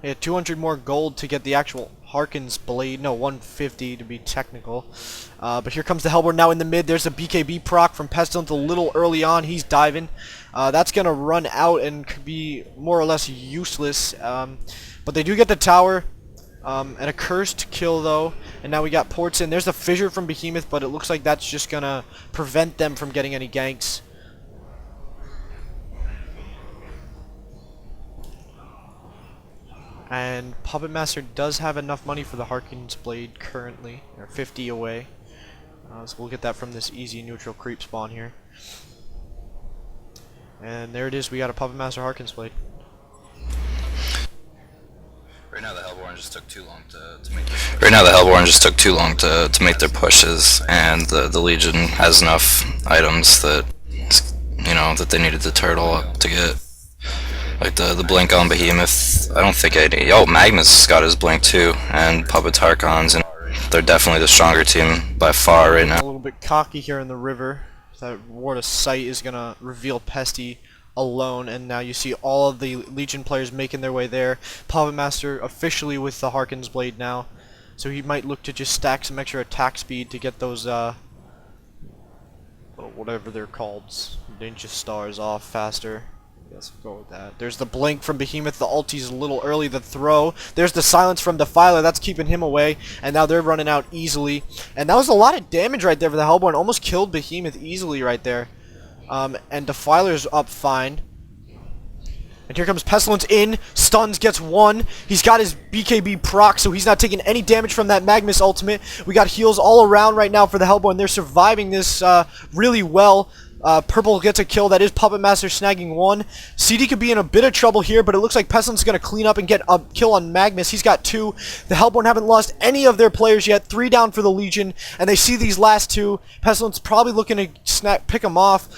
Yeah, 200 more gold to get the actual Harkins blade. No, 150 to be technical. But here comes the Hellborn now in the mid. There's a BKB proc from Pestilence a little early on. He's diving. That's going to run out and could be more or less useless. But they do get the tower. And a cursed kill though. And now we got ports in. There's a fissure from Behemoth, but it looks like that's just going to prevent them from getting any ganks. And Puppet Master does have enough money for the Harkins blade currently. They're 50 away. So we'll get that from this easy neutral creep spawn here. And there it is, we got a Puppet Master Harkins blade. Right now the Hellborn just took too long to make their Right now the Hellborn just took too long to make their pushes, and the Legion has enough items that that they needed to turtle up to get. Like the blink on Behemoth, I don't think Magnus got his blink too, and Puppet Tarchons, and they're definitely the stronger team by far right now. A little bit cocky here in the river. That Ward of Sight is gonna reveal Pesty alone, and now you see all of the Legion players making their way there. Puppet Master officially with the Harkins blade now, so he might look to just stack some extra attack speed to get those whatever they're called, ninja stars off faster. Let's go with that. There's the blink from Behemoth. The ulti's a little early. The throw. There's the silence from Defiler. That's keeping him away. And now they're running out easily. And that was a lot of damage right there for the Hellborn. Almost killed Behemoth easily right there. And Defiler's up fine. And here comes Pestilence in. Stuns, gets one. He's got his BKB proc, so he's not taking any damage from that Magnus ultimate. We got heals all around right now for the Hellborn. They're surviving this really well. Purple gets a kill. That is Puppet Master snagging one. CD could be in a bit of trouble here, but it looks like Pestilence is going to clean up and get a kill on Magnus. He's got two. The Hellborn haven't lost any of their players yet. 3 down for the Legion, and they see these last two. Pestilence probably looking to pick him off.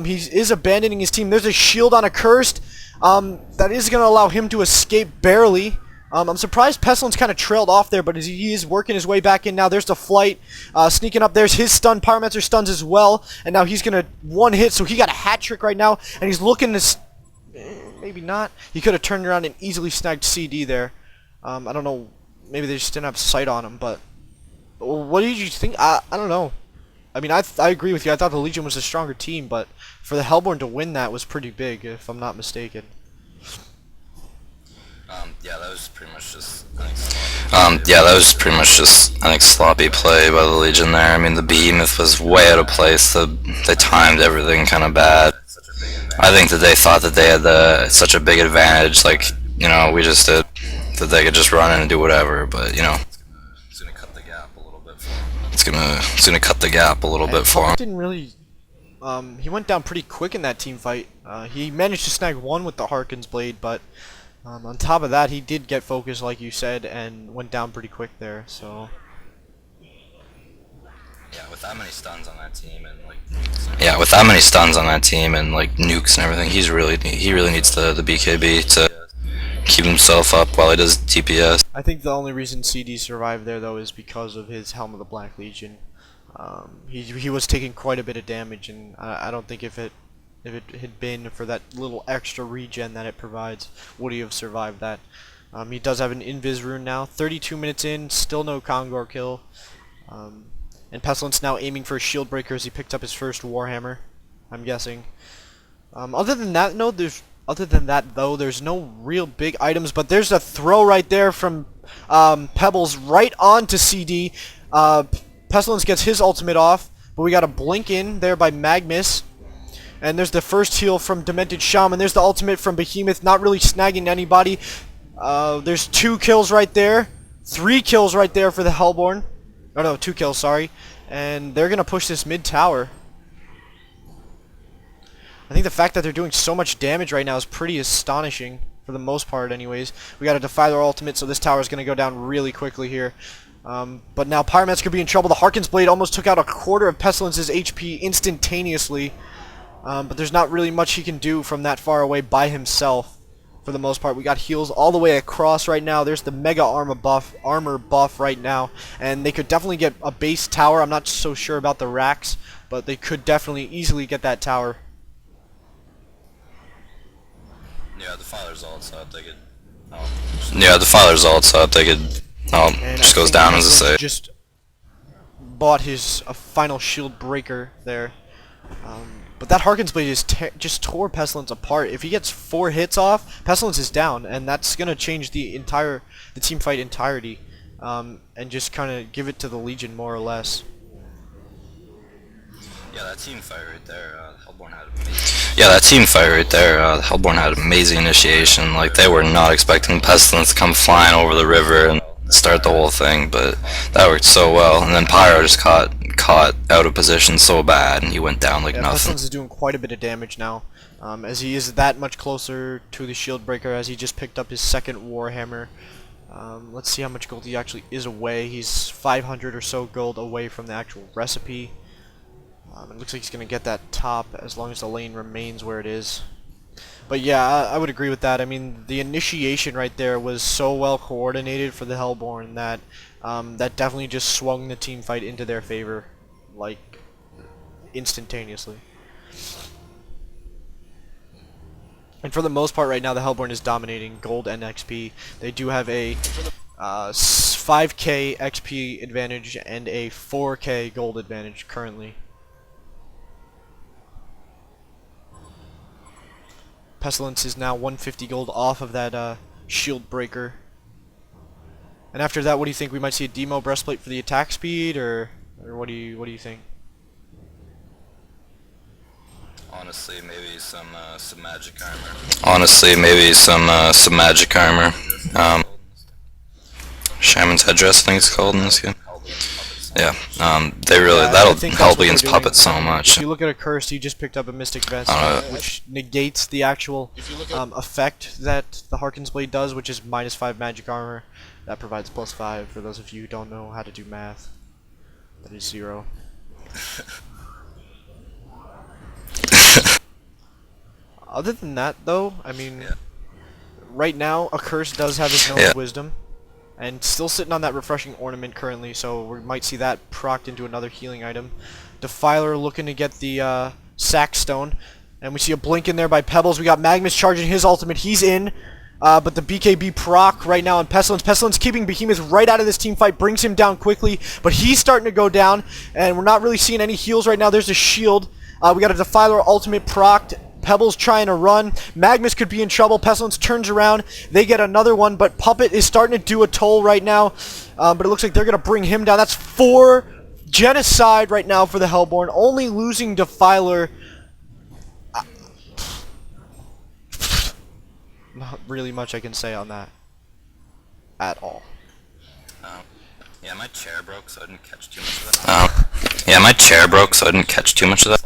He is abandoning his team. There's a shield on a Cursed. That is going to allow him to escape barely. I'm surprised Pestilence kind of trailed off there, but he is working his way back in now. There's the flight, sneaking up. There's his stun. Pyromancer stuns as well, and now he's going to one hit, so he got a hat trick right now, and he's looking to... maybe not. He could have turned around and easily snagged CD there. I don't know. Maybe they just didn't have sight on him, but... what did you think? I don't know. I mean, I agree with you. I thought the Legion was a stronger team, but for the Hellborn to win that was pretty big, if I'm not mistaken. Yeah, that was pretty much just I think sloppy play by the Legion there. I mean, the Behemoth was way out of place. They timed everything kind of bad. I think that they thought that they had such a big advantage, like, we just did, that they could just run in and do whatever, but, it's gonna cut the gap a little bit for them. It's gonna cut the gap a little bit for him. Didn't really... he went down pretty quick in that team fight. He managed to snag one with the Harkins blade, but... on top of that, he did get focused, like you said, and went down pretty quick there. So yeah, with that many stuns on that team and nukes and everything, he really needs the BKB to keep himself up while he does DPS. I think the only reason CD survived there though is because of his Helm of the Black Legion. He was taking quite a bit of damage, and I don't think if it had been for that little extra regen that it provides, would he have survived that. He does have an Invis rune now. 32 minutes in, still no Kongor kill. And Pestilence now aiming for a shield breaker as he picked up his first Warhammer, I'm guessing. Other than that though, there's no real big items, but there's a throw right there from Pebbles right onto CD. Pestilence gets his ultimate off, but we got a blink in there by Magnus. And there's the first heal from Demented Shaman. There's the ultimate from Behemoth, not really snagging anybody. There's 2 kills right there. 3 kills right there for the Hellborn. Oh no, 2 kills, sorry. And they're going to push this mid tower. I think the fact that they're doing so much damage right now is pretty astonishing, for the most part anyways. We got a Defiler ultimate, so this tower is going to go down really quickly here. But now Pyromancer could be in trouble. The Harkins blade almost took out a quarter of Pestilence's HP instantaneously. But there's not really much he can do from that far away by himself, for the most part. We got heals all the way across right now. There's the mega armor buff right now, and they could definitely get a base tower. I'm not so sure about the racks, but they could definitely easily get that tower. Yeah, the Filer's ult's up. They could Yeah, Defiler's ult's up. They could. Oh, And just I goes think down as a Pestilence save. just bought his final shield breaker there. But that Harkins Blade just tore Pestilence apart. If he gets 4 hits off, Pestilence is down, and that's gonna change the team fight entirety, and just kind of give it to the Legion more or less. Yeah, that team fight right there. Hellborn had amazing. Yeah, that team fight right there. Hellborn had amazing initiation. Like they were not expecting Pestilence to come flying over the river and start the whole thing, but that worked so well. And then Pyro just caught out of position so bad, and he went down like Yeah, nothing. Pestilence is doing quite a bit of damage now, as he is that much closer to the shield breaker, as he just picked up his second Warhammer. Let's see how much gold he actually is away. He's 500 or so gold away from the actual recipe. It looks like he's going to get that top as long as the lane remains where it is. But yeah, I would agree with that. I mean, the initiation right there was so well coordinated for the Hellborn that that definitely just swung the team fight into their favor, like, instantaneously. And for the most part right now, the Hellborn is dominating gold and XP. They do have a 5k XP advantage and a 4k gold advantage currently. Pestilence is now 150 gold off of that shield breaker. And after that, what do you think? We might see a demo breastplate for the attack speed, or what do you think? Honestly, maybe some magic armor. Honestly, maybe some magic armor. Shaman's headdress, I think it's called in this game. Yeah, they really, Yeah, that'll I think help that's what against they're doing. puppets so much. If you look at a curse, he just picked up a Mystic Vest, which negates the actual effect that the Harkins Blade does, which is -5 magic armor. That provides +5 for those of you who don't know how to do math. That is 0. Other than that, though, I mean, right now, a curse does have his own wisdom. And still sitting on that refreshing ornament currently, so we might see that procced into another healing item. Defiler looking to get the sack stone, and we see a blink in there by Pebbles. We got Magnus charging his ultimate. He's in, but the BKB proc right now on Pestilence. Pestilence keeping Behemoth right out of this team fight, brings him down quickly, but he's starting to go down, and we're not really seeing any heals right now. There's a shield. We got a Defiler ultimate procced. Pebbles trying to run. Magnus could be in trouble. Pestilence turns around. They get another one, but Puppet is starting to do a toll right now. But it looks like they're going to bring him down. That's 4 genocide right now for the Hellborn. Only losing Defiler. Not really much I can say on that. At all. Yeah, my chair broke, so I didn't catch too much of that. Yeah, my chair broke, so I didn't catch too much of that.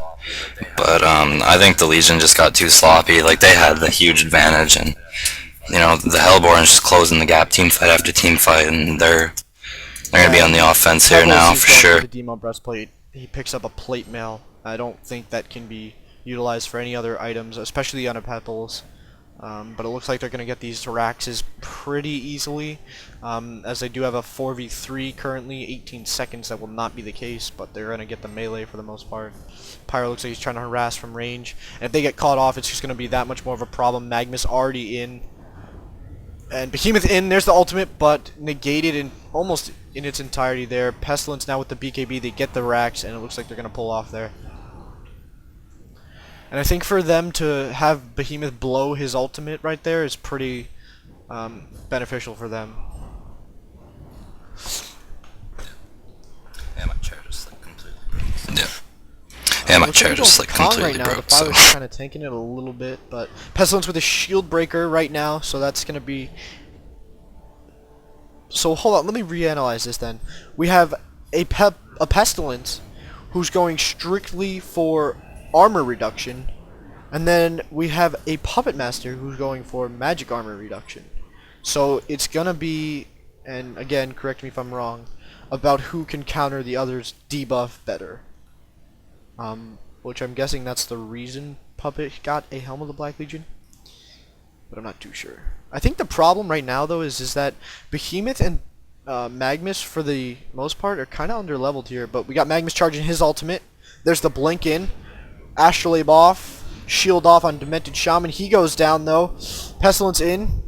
But I think the Legion just got too sloppy. Like they had the huge advantage, and you know the Hellborn's just closing the gap, team fight after team fight, and they're gonna be on the offense here now for sure. The demo breastplate. He picks up a plate mail. I don't think that can be utilized for any other items, especially on a Pebbles. But it looks like they're going to get these Taraxes pretty easily, as they do have a 4v3 currently, 18 seconds. That will not be the case, but they're going to get the melee for the most part. Pyro looks like he's trying to harass from range, and if they get caught off, it's just going to be that much more of a problem. Magnus already in, and Behemoth in. There's the ultimate, but negated in almost in its entirety there. Pestilence now with the BKB, they get the racks, and it looks like they're going to pull off there. And I think for them to have Behemoth blow his ultimate right there is pretty beneficial for them. Yeah, my chair just like completely broke. Yeah. Yeah, my chair just like completely right broke. The Filer's kind of tanking it a little bit, but Pestilence with a shield breaker right now, so that's gonna be. So hold on, let me reanalyze this then. We have a Pestilence who's going strictly for armor reduction, and then we have a Puppet Master who's going for magic armor reduction. So it's gonna be, and again, correct me if I'm wrong, about who can counter the other's debuff better. Which I'm guessing that's the reason Puppet got a Helm of the Black Legion, but I'm not too sure. I think the problem right now though is that Behemoth and Magnus for the most part are kind of underleveled here, but we got Magnus charging his ultimate. There's the blink in. Astrolabe off, shield off on Demented Shaman. He goes down though. Pestilence in.